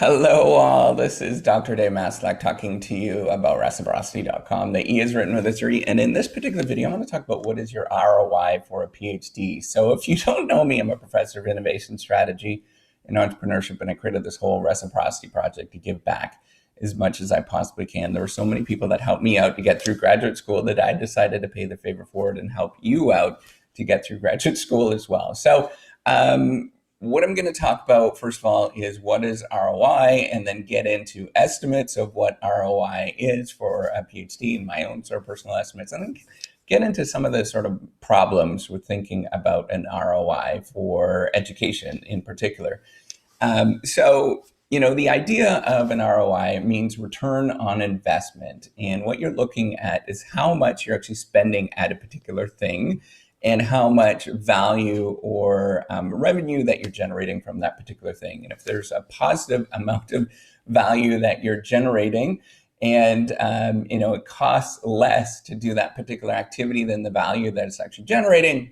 Hello all, this is Dr. Dave Maslach talking to you about reciprocity.com. The E is written with a 3, and in this particular video, I'm going to talk about what is your ROI for a PhD. So if you don't know me, I'm a professor of innovation strategy and entrepreneurship, and I created this whole reciprocity project to give back as much as I possibly can. There were so many people that helped me out to get through graduate school that I decided to pay the favor forward and help you out to get through graduate school as well. So, what I'm going to talk about, first of all, is what is ROI, and then get into estimates of what ROI is for a PhD and my own sort of personal estimates, and then get into some of the sort of problems with thinking about an ROI for education in particular. The idea of an ROI means return on investment. And what you're looking at is how much you're actually spending at a particular thing and how much value or revenue that you're generating from that particular thing. And if there's a positive amount of value that you're generating and it costs less to do that particular activity than the value that it's actually generating,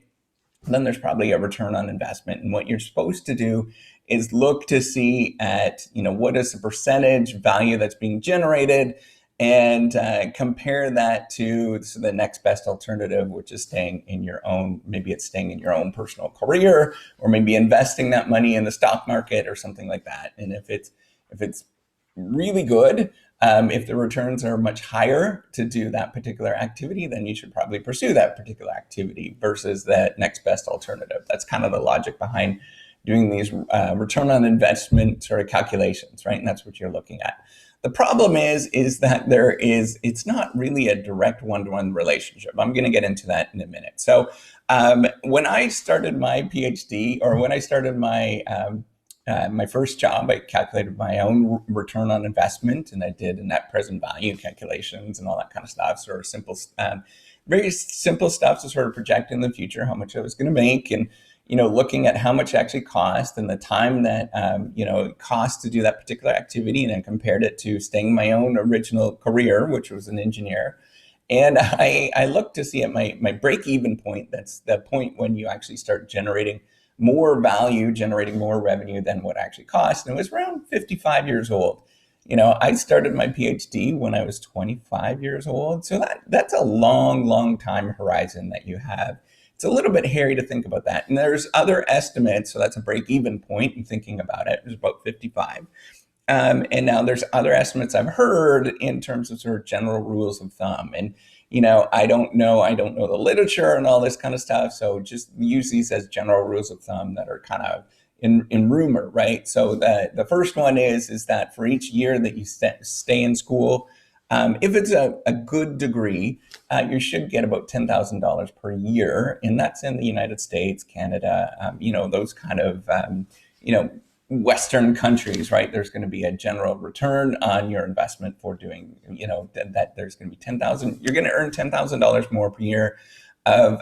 then there's probably a return on investment. And what you're supposed to do is look to see at, what is the percentage value that's being generated, and compare that to the next best alternative, which is staying in your own, maybe it's staying in your own personal career, or maybe investing that money in the stock market or something like that. And if it's really good, if the returns are much higher to do that particular activity, then you should probably pursue that particular activity versus that next best alternative. That's kind of the logic behind doing these return on investment sort of calculations, right? And that's what you're looking at. The problem is that it's not really a direct one-to-one relationship. I'm going to get into that in a minute. So when I started my PhD, or when I started my my first job, I calculated my own return on investment, and I did net present value calculations and all that kind of stuff, sort of simple, very simple stuff to sort of project in the future how much I was going to make, and looking at how much it actually cost and the time that it cost to do that particular activity, and then compared it to staying in my own original career, which was an engineer. And I looked to see at my break-even point. That's the point when you actually start generating more value, generating more revenue than what actually cost. And it was around 55 years old. I started my PhD when I was 25 years old. So that's a long, long time horizon that you have. It's a little bit hairy to think about that. And there's other estimates. So that's a break-even point in thinking about it. It was about 55. And now there's other estimates I've heard in terms of sort of general rules of thumb. And, I don't know the literature and all this kind of stuff. So just use these as general rules of thumb that are kind of in rumor, right? So the first one is that for each year that you stay in school, if it's a good degree, you should get about $10,000 per year. And that's in the United States, Canada, those kind of, Western countries, right? There's going to be a general return on your investment for doing, that there's going to be you're going to earn $10,000 more per year of,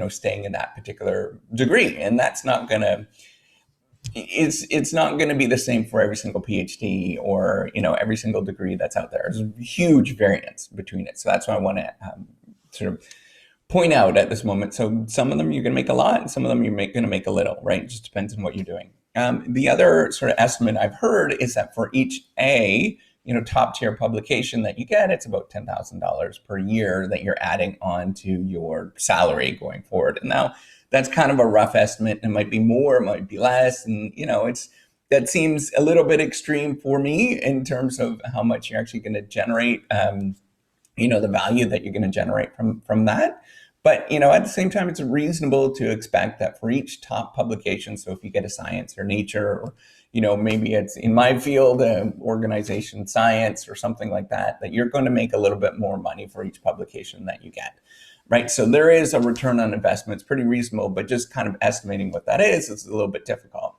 staying in that particular degree. And that's not going to, it's not going to be the same for every single PhD or, every single degree that's out there. There's a huge variance between it. So that's why I want to sort of point out at this moment. So some of them you're going to make a lot, and some of them you're going to make a little, right? It just depends on what you're doing. The other sort of estimate I've heard is that for each top tier publication that you get, it's about $10,000 per year that you're adding on to your salary going forward. And now that's kind of a rough estimate. It might be more, it might be less. And, that seems a little bit extreme for me in terms of how much you're actually going to generate, the value that you're going to generate from that. But, at the same time, it's reasonable to expect that for each top publication, so if you get a Science or Nature, or, maybe it's in my field, organization science or something like that you're going to make a little bit more money for each publication that you get, right? So there is a return on investment. It's pretty reasonable, but just kind of estimating what that is a little bit difficult.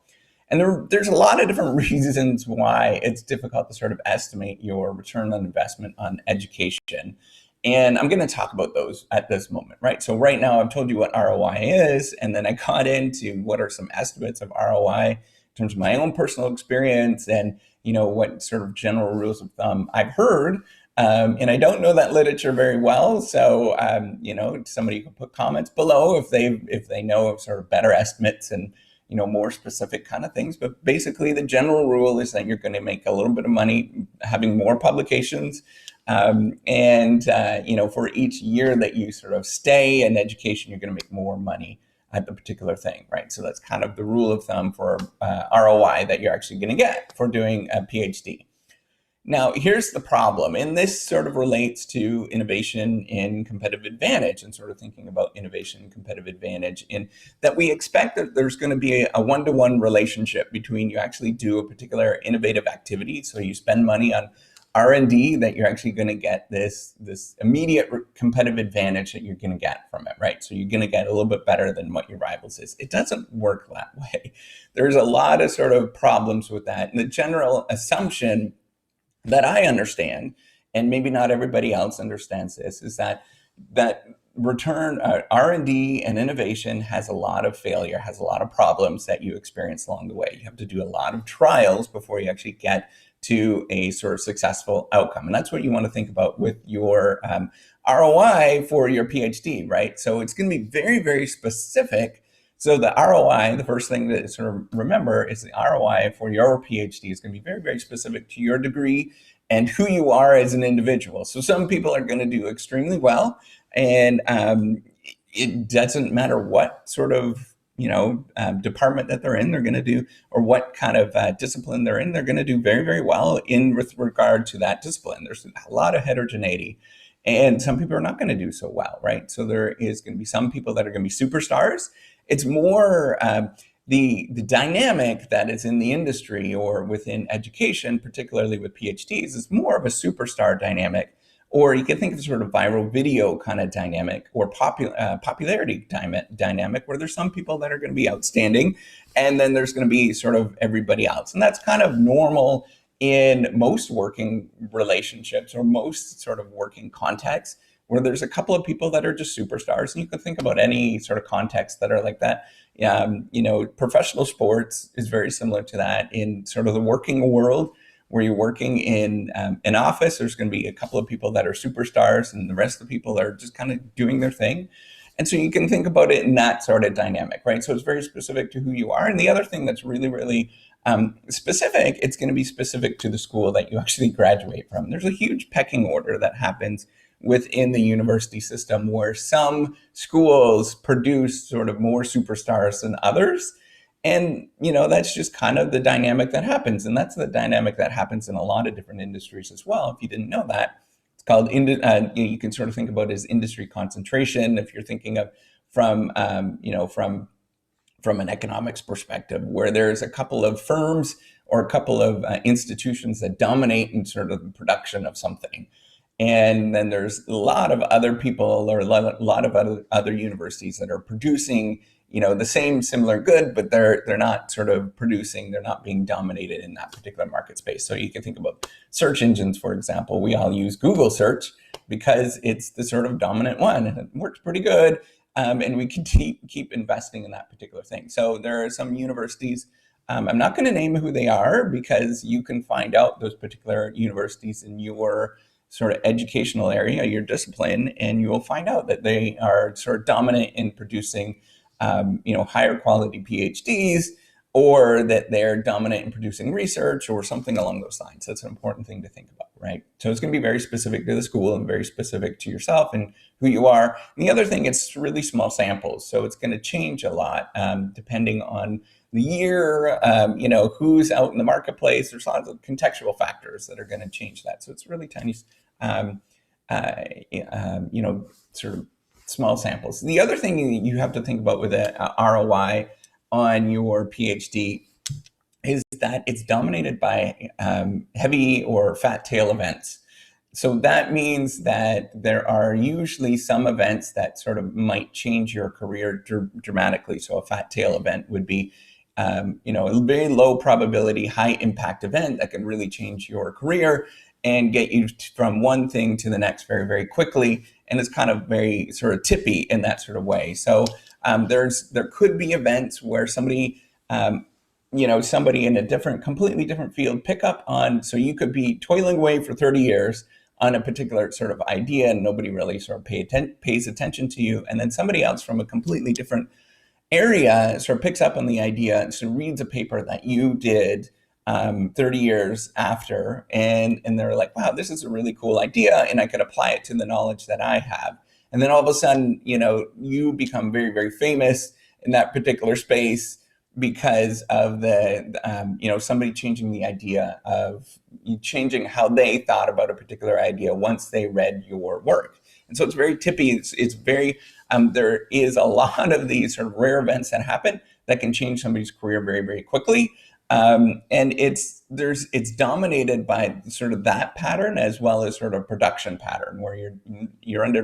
And there's a lot of different reasons why it's difficult to sort of estimate your return on investment on education. And I'm going to talk about those at this moment, right? So right now I've told you what ROI is, and then I got into what are some estimates of ROI in terms of my own personal experience and, what sort of general rules of thumb I've heard. And I don't know that literature very well. So, somebody can put comments below if they know of sort of better estimates and, more specific kind of things. But basically, the general rule is that you're going to make a little bit of money having more publications. For each year that you sort of stay in education, you're going to make more money at the particular thing, right? So that's kind of the rule of thumb for ROI that you're actually going to get for doing a PhD. Now, here's the problem, and this sort of relates to innovation and competitive advantage, and sort of thinking about innovation and competitive advantage, in that we expect that there's going to be a one-to-one relationship between you actually do a particular innovative activity, so you spend money on R&D, that you're actually going to get this immediate competitive advantage that you're going to get from it, right? So you're going to get a little bit better than what your rivals is. It doesn't work that way. There's a lot of sort of problems with that. And the general assumption that I understand, and maybe not everybody else understands this, is that return R&D and innovation has a lot of failure, has a lot of problems that you experience along the way. You have to do a lot of trials before you actually get to a sort of successful outcome. And that's what you want to think about with your ROI for your PhD, right? So it's going to be very, very specific. So the ROI, the first thing to sort of remember is the ROI for your PhD is going to be very, very specific to your degree and who you are as an individual. So some people are going to do extremely well, and it doesn't matter what sort of department that they're in, they're going to do, or what kind of discipline they're in, they're going to do very, very well with regard to that discipline. There's a lot of heterogeneity, and some people are not going to do so well, right? So there is going to be some people that are going to be superstars. It's more the dynamic that is in the industry or within education, particularly with PhDs, is more of a superstar dynamic. Or you can think of sort of viral video kind of dynamic, or popularity dynamic, where there's some people that are going to be outstanding, and then there's going to be sort of everybody else. And that's kind of normal in most working relationships or most sort of working contexts, where there's a couple of people that are just superstars. And you can think about any sort of context that are like that. Professional sports is very similar to that. In sort of the working world, where you're working in an office, there's going to be a couple of people that are superstars, and the rest of the people are just kind of doing their thing. And so you can think about it in that sort of dynamic, right? So it's very specific to who you are. And the other thing that's really, really specific, it's going to be specific to the school that you actually graduate from. There's a huge pecking order that happens within the university system, where some schools produce sort of more superstars than others. And, that's just kind of the dynamic that happens. And that's the dynamic that happens in a lot of different industries as well. If you didn't know that, it's called, you can sort of think about it as industry concentration. If you're thinking of from an economics perspective, where there's a couple of firms or a couple of institutions that dominate in sort of the production of something. And then there's a lot of other people, or a lot of other universities that are producing the same similar good, but they're not sort of producing, they're not being dominated in that particular market space. So you can think about search engines, for example. We all use Google search because it's the sort of dominant one, and it works pretty good. And we can keep investing in that particular thing. So there are some universities, I'm not going to name who they are, because you can find out those particular universities in your sort of educational area, your discipline, and you will find out that they are sort of dominant in producing higher quality PhDs, or that they're dominant in producing research or something along those lines. That's an important thing to think about, right? So it's going to be very specific to the school and very specific to yourself and who you are. And the other thing, it's really small samples. So it's going to change a lot depending on the year, who's out in the marketplace. There's lots of contextual factors that are going to change that. So it's really tiny, sort of small samples. The other thing you have to think about with a ROI on your PhD is that it's dominated by heavy or fat tail events. So that means that there are usually some events that sort of might change your career dramatically. So a fat tail event would be a very low probability, high impact event that can really change your career and get you from one thing to the next very, very quickly. And it's kind of very sort of tippy in that sort of way. So there could be events where somebody in a completely different field pick up on, so you could be toiling away for 30 years on a particular sort of idea, and nobody really sort of pays attention to you. And then somebody else from a completely different area sort of picks up on the idea and sort of reads a paper that you did 30 years after, and they're like, wow, this is a really cool idea, and I could apply it to the knowledge that I have. And then all of a sudden, you become very, very famous in that particular space because of somebody changing the idea of changing how they thought about a particular idea once they read your work. And so it's very tippy. It's very, there is a lot of these sort of rare events that happen that can change somebody's career very, very quickly. And it's dominated by sort of that pattern as well as sort of production pattern where you're under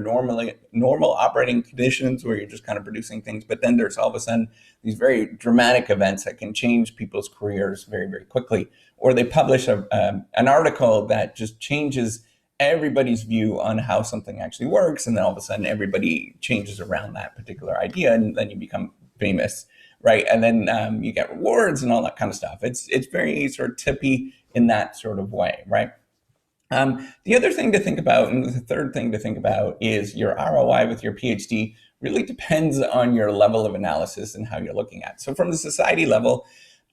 normal operating conditions where you're just kind of producing things, but then there's all of a sudden these very dramatic events that can change people's careers very, very quickly. Or they publish an article that just changes everybody's view on how something actually works, and then all of a sudden everybody changes around that particular idea, and then you become famous. Right. And then you get rewards and all that kind of stuff. It's very sort of tippy in that sort of way. Right. The other thing to think about, and the third thing to think about, is your ROI with your PhD really depends on your level of analysis and how you're looking at it. So from the society level,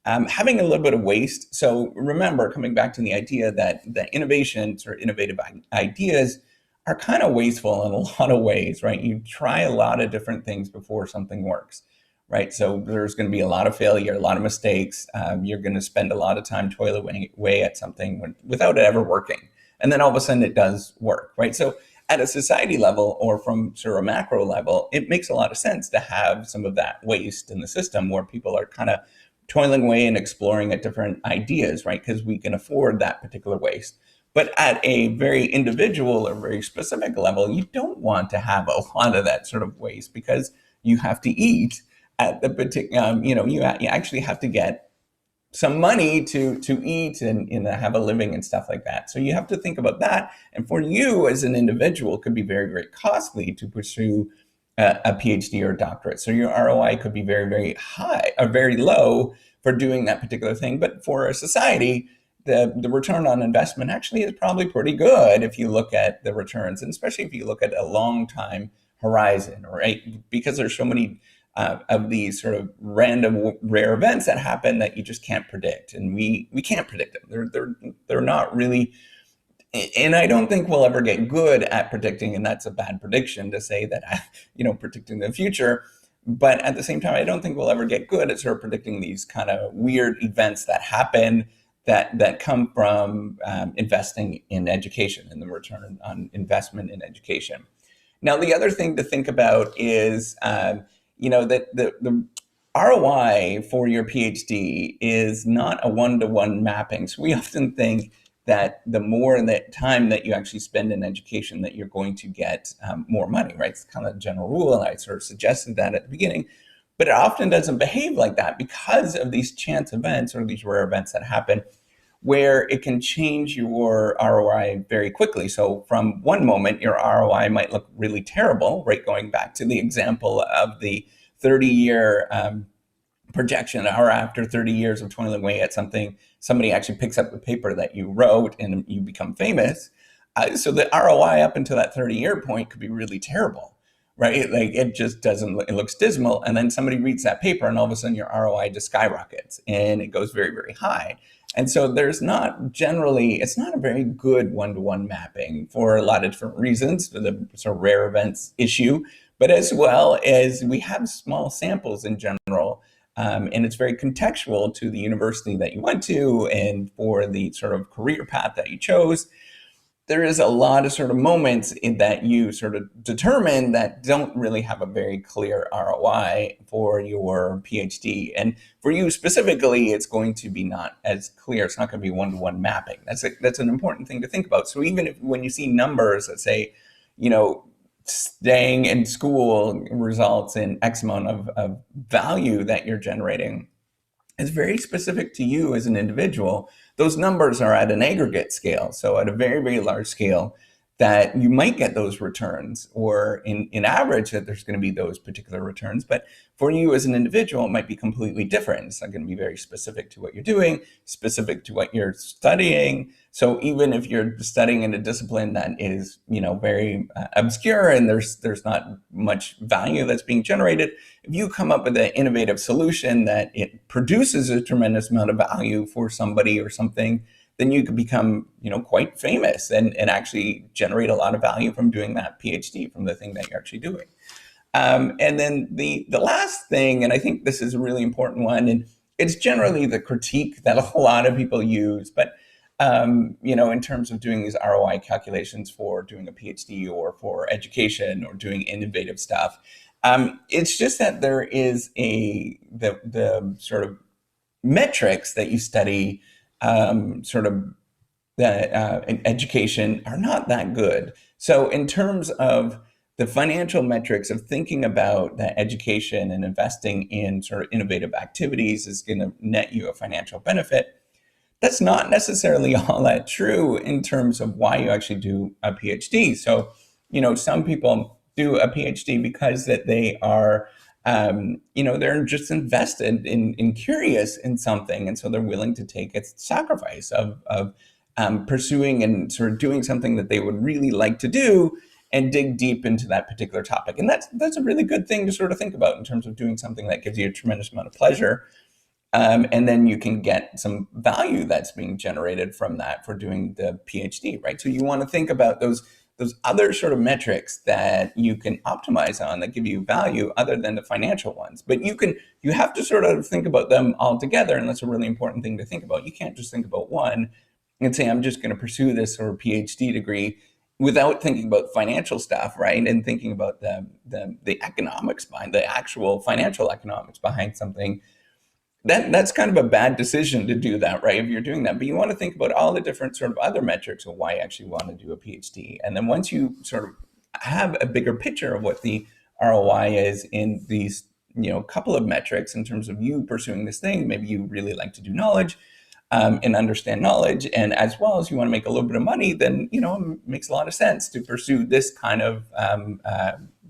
having a little bit of waste. So remember, coming back to the idea that the innovations or innovative ideas are kind of wasteful in a lot of ways. Right. You try a lot of different things before something works. Right. So there's going to be a lot of failure, a lot of mistakes. You're going to spend a lot of time toiling away at something without it ever working. And then all of a sudden it does work. Right. So at a society level or from sort of a macro level, it makes a lot of sense to have some of that waste in the system where people are kind of toiling away and exploring at different ideas. Right. Because we can afford that particular waste. But at a very individual or very specific level, you don't want to have a lot of that sort of waste because you have to eat. At the particular, you actually have to get some money to eat and have a living and stuff like that. So you have to think about that. And for you as an individual, it could be very, very costly to pursue a PhD or a doctorate. So your ROI could be very, very high or very low for doing that particular thing. But for a society, the return on investment actually is probably pretty good if you look at the returns, and especially if you look at a long time horizon, right? Because there's so many of these sort of random rare events that happen that you just can't predict, and we can't predict them. They're not really, and I don't think we'll ever get good at predicting. And that's a bad prediction to say that, predicting the future. But at the same time, I don't think we'll ever get good at sort of predicting these kind of weird events that happen that come from investing in education and the return on investment in education. Now, the other thing to think about is that the ROI for your PhD is not a one-to-one mapping. So we often think that the more that time that you actually spend in education, that you're going to get more money, right? It's kind of a general rule, and I sort of suggested that at the beginning. But it often doesn't behave like that because of these chance events or these rare events that happen where it can change your ROI very quickly. So from one moment, your ROI might look really terrible, right? Going back to the example of the 30-year projection, or after 30 years of toiling away at something, somebody actually picks up the paper that you wrote and you become famous. So the ROI up until that 30-year point could be really terrible, right? Like it just doesn't, it looks dismal. And then somebody reads that paper and all of a sudden your ROI just skyrockets and it goes very, very high. And so there's not generally, it's not a very good one-to-one mapping for a lot of different reasons, for the sort of rare events issue, but as well as we have small samples in general. And it's very contextual to the university that you went to and for the sort of career path that you chose. There is a lot of sort of moments in that you sort of determine that don't really have a very clear ROI for your PhD. And for you specifically, it's going to be not as clear. It's not going to be one-to-one mapping. That's an important thing to think about. So even if when you see numbers that say, staying in school results in X amount of value that you're generating, it's very specific to you as an individual. Those numbers are at an aggregate scale. So at a very, very large scale, that you might get those returns, or in average that there's going to be those particular returns. But for you as an individual, it might be completely different. It's not going to be very specific to what you're doing, specific to what you're studying. So even if you're studying in a discipline that is, very obscure and there's not much value that's being generated, if you come up with an innovative solution that it produces a tremendous amount of value for somebody or something, then you could become, quite famous and actually generate a lot of value from doing that PhD, from the thing that you're actually doing. And then the last thing, and I think this is a really important one, and it's generally the critique that a lot of people use, but in terms of doing these ROI calculations for doing a PhD or for education or doing innovative stuff, it's just that there is the sort of metrics that you study, sort of in education, are not that good. So in terms of the financial metrics of thinking about that education and investing in sort of innovative activities is going to net you a financial benefit, that's not necessarily all that true in terms of why you actually do a PhD. So, some people do a PhD because that they are, they're just invested in curious in something. And so they're willing to take a sacrifice of pursuing and sort of doing something that they would really like to do and dig deep into that particular topic. And that's a really good thing to sort of think about in terms of doing something that gives you a tremendous amount of pleasure. And then you can get some value that's being generated from that for doing the PhD, right? So you want to think about those other sort of metrics that you can optimize on that give you value other than the financial ones. But you have to sort of think about them all together, and that's a really important thing to think about. You can't just think about one and say, I'm just going to pursue this sort of PhD degree without thinking about financial stuff, right? And thinking about the economics behind, the actual financial economics behind something. That's kind of a bad decision to do that, right? If you're doing that, but you want to think about all the different sort of other metrics of why you actually want to do a PhD. And then once you sort of have a bigger picture of what the ROI is in these, couple of metrics in terms of you pursuing this thing, maybe you really like to do knowledge and understand knowledge, and as well as you want to make a little bit of money, then, it makes a lot of sense to pursue this kind of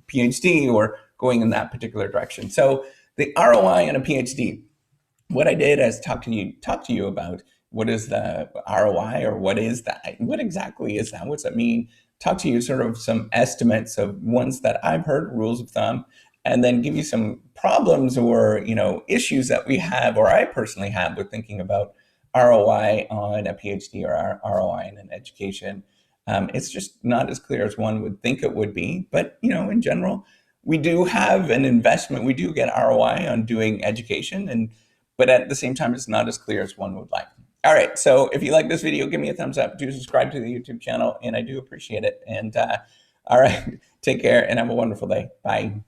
PhD or going in that particular direction. So the ROI on a PhD. What I did is talk to you about what is the ROI, or what is that? What exactly is that? What's that mean? Talk to you sort of some estimates of ones that I've heard, rules of thumb, and then give you some problems or issues that we have, or I personally have, with thinking about ROI on a PhD or ROI in an education. It's just not as clear as one would think it would be, but in general, we do have an investment. We do get ROI on doing education, but at the same time, it's not as clear as one would like. All right, so if you like this video, give me a thumbs up. Do subscribe to the YouTube channel, and I do appreciate it. And all right, take care and have a wonderful day. Bye.